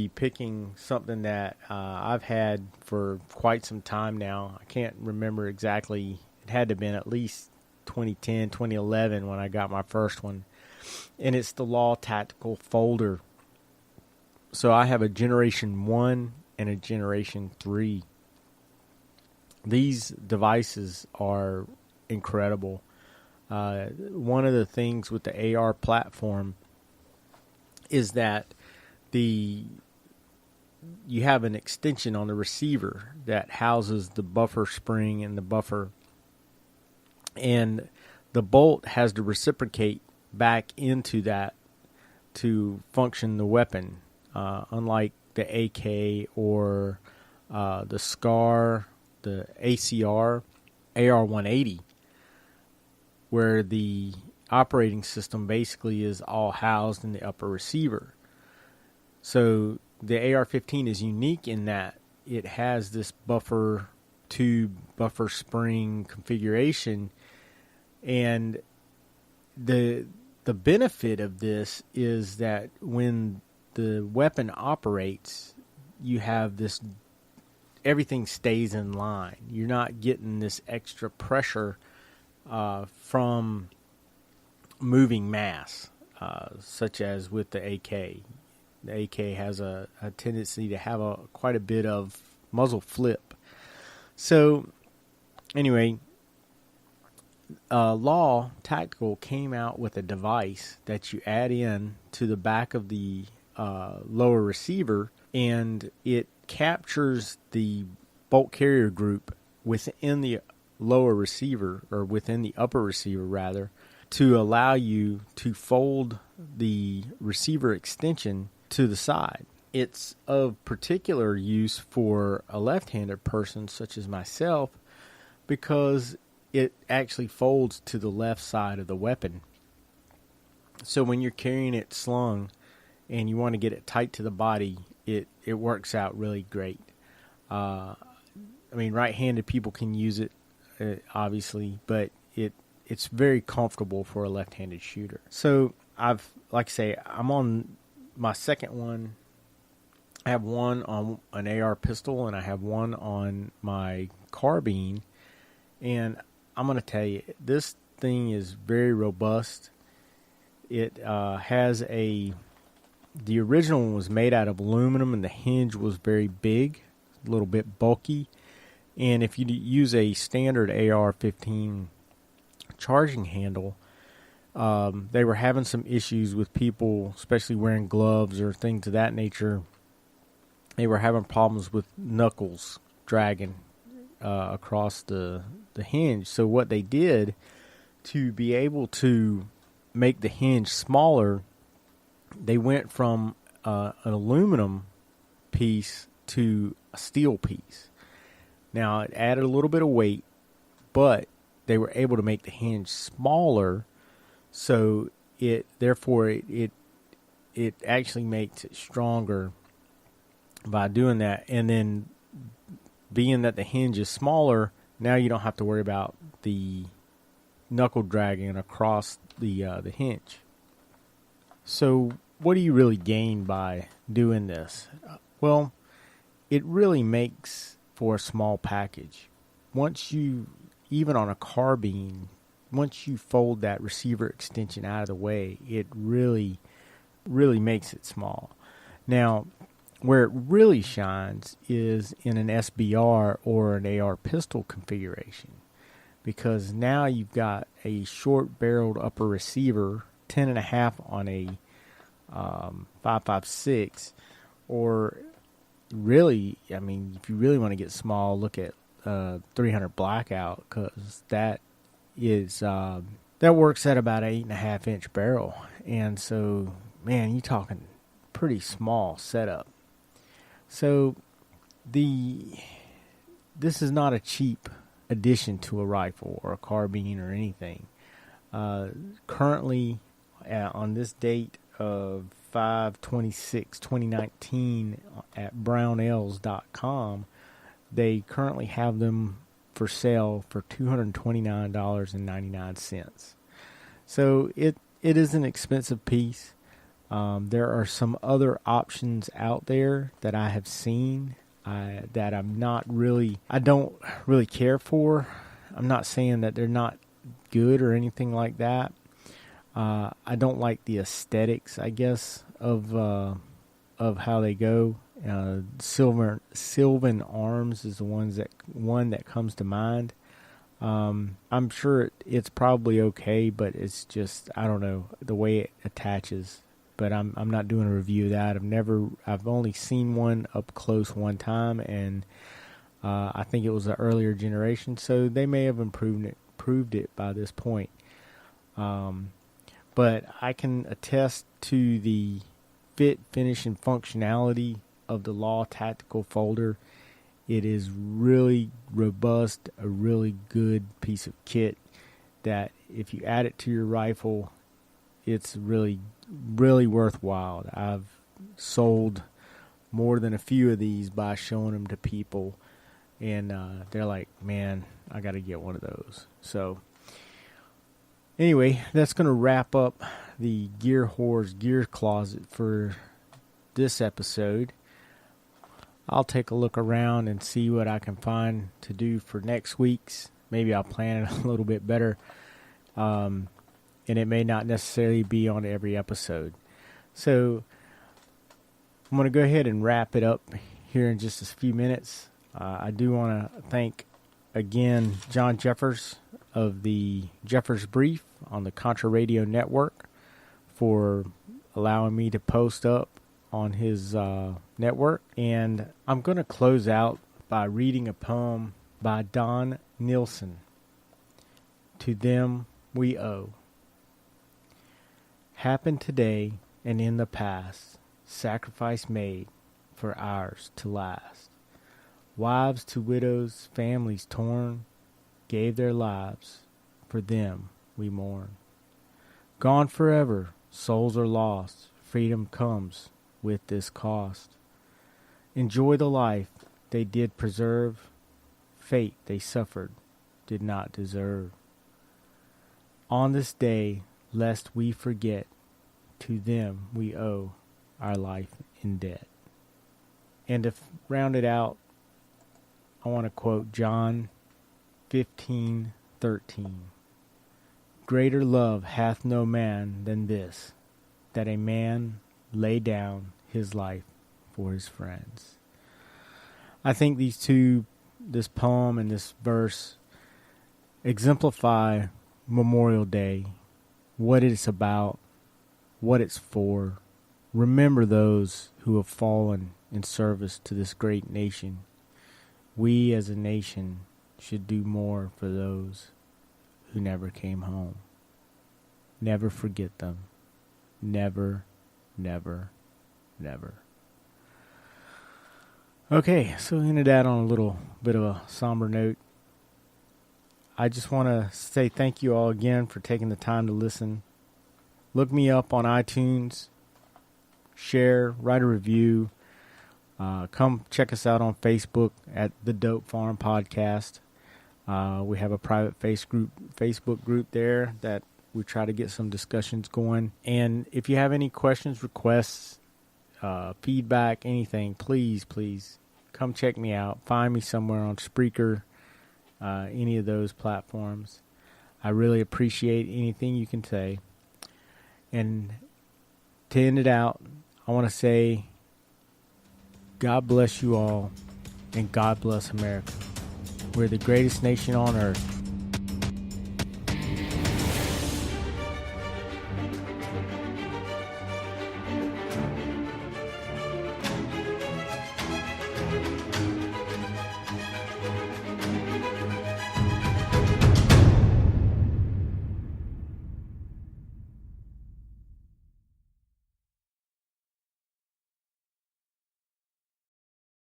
be picking something that I've had for quite some time now. I can't remember exactly. It had to have been at least 2010, 2011 when I got my first one. And it's the Law Tactical Folder. So I have a Generation 1 and a Generation 3. These devices are incredible. One of the things with the AR platform is that you have an extension on the receiver that houses the buffer spring and the buffer, and the bolt has to reciprocate back into that to function the weapon, unlike the AK or the SCAR, the ACR, AR-180, where the operating system basically is all housed in the upper receiver. So the AR-15 is unique in that it has this buffer tube, buffer spring configuration, and the benefit of this is that when the weapon operates, you have this, everything stays in line. You're not getting this extra pressure from moving mass, such as with the AK. The AK has a tendency to have quite a bit of muzzle flip. So, anyway, Law Tactical came out with a device that you add in to the back of the lower receiver, and it captures the bolt carrier group within the lower receiver, or within the upper receiver rather, to allow you to fold the receiver extension to the side. It's of particular use for a left-handed person such as myself because it actually folds to the left side of the weapon. So when you're carrying it slung and you want to get it tight to the body, it works out really great. I mean, right-handed people can use it, obviously, but it's very comfortable for a left-handed shooter. So like I say, I'm on my second one. I have one on an AR pistol and I have one on my carbine. And I'm going to tell you, this thing is very robust. It has the original one was made out of aluminum and the hinge was very big, a little bit bulky. And if you use a standard AR-15 charging handle, they were having some issues with people, especially wearing gloves or things of that nature. They were having problems with knuckles dragging across the hinge. So what they did to be able to make the hinge smaller, they went from an aluminum piece to a steel piece. Now, it added a little bit of weight, but they were able to make the hinge smaller, so it actually makes it stronger by doing that. And then, being that the hinge is smaller, now you don't have to worry about the knuckle dragging across the hinge. So, what do you really gain by doing this? Well, it really makes for a small package. Even on a carbine, once you fold that receiver extension out of the way, it really, really makes it small. Now, where it really shines is in an SBR or an AR pistol configuration, because now you've got a short-barreled upper receiver, 10.5 on a 5.56, or really, I mean, if you really want to get small, look at 300 Blackout, because that works at about 8.5 inch barrel, and so, man, you're talking pretty small setup. So this is not a cheap addition to a rifle or a carbine or anything. Currently, on this date of 5/26/2019 at brownells.com, they currently have them for sale for $229.99. So it is an expensive piece. There are some other options out there that I have seen that I don't really care for. I'm not saying that they're not good or anything like that. I don't like the aesthetics, I guess, of how they go. Sylvan Arms is the one that comes to mind. I'm sure it's probably okay, but it's just, I don't know, the way it attaches. But I'm not doing a review of that. I've only seen one up close one time, and I think it was the earlier generation, so they may have improved it by this point. But I can attest to the fit, finish, and functionality of the Law Tactical Folder. It is really robust, a really good piece of kit that if you add it to your rifle, it's really, really worthwhile. I've sold more than a few of these by showing them to people, and they're like, man, I got to get one of those. So anyway, that's going to wrap up the Gear Whores Gear Closet for this episode. I'll take a look around and see what I can find to do for next week's. Maybe I'll plan it a little bit better. And it may not necessarily be on every episode. So I'm going to go ahead and wrap it up here in just a few minutes. I do want to thank again John Jeffers of the Jeffers Brief on the Contra Radio Network for allowing me to post up on his network. And I'm going to close out by reading a poem by Don Nielsen. To Them We Owe. Happened today and in the past, sacrifice made for ours to last. Wives to widows, families torn, gave their lives, for them we mourn. Gone forever, souls are lost, freedom comes with this cost. Enjoy the life they did preserve, fate they suffered did not deserve. On this day, lest we forget, to them we owe our life in debt. And to round it out, I want to quote John 15:13. Greater love hath no man than this, that a man lay down his life for his friends. I think this poem and this verse, exemplify Memorial Day, what it's about, what it's for. Remember those who have fallen in service to this great nation. We as a nation should do more for those who never came home. Never forget them. Never, never, never. Okay, so ended that on a little bit of a somber note. I just want to say thank you all again for taking the time to listen. Look me up on iTunes, share, write a review. Come check us out on Facebook at The Dope Farm Podcast. We have a private Facebook group there that we try to get some discussions going. And if you have any questions, requests, feedback, anything, please come check me out. Find me somewhere on Spreaker, any of those platforms. I really appreciate anything you can say. And to end it out, I want to say, God bless you all, and God bless America. We're the greatest nation on earth,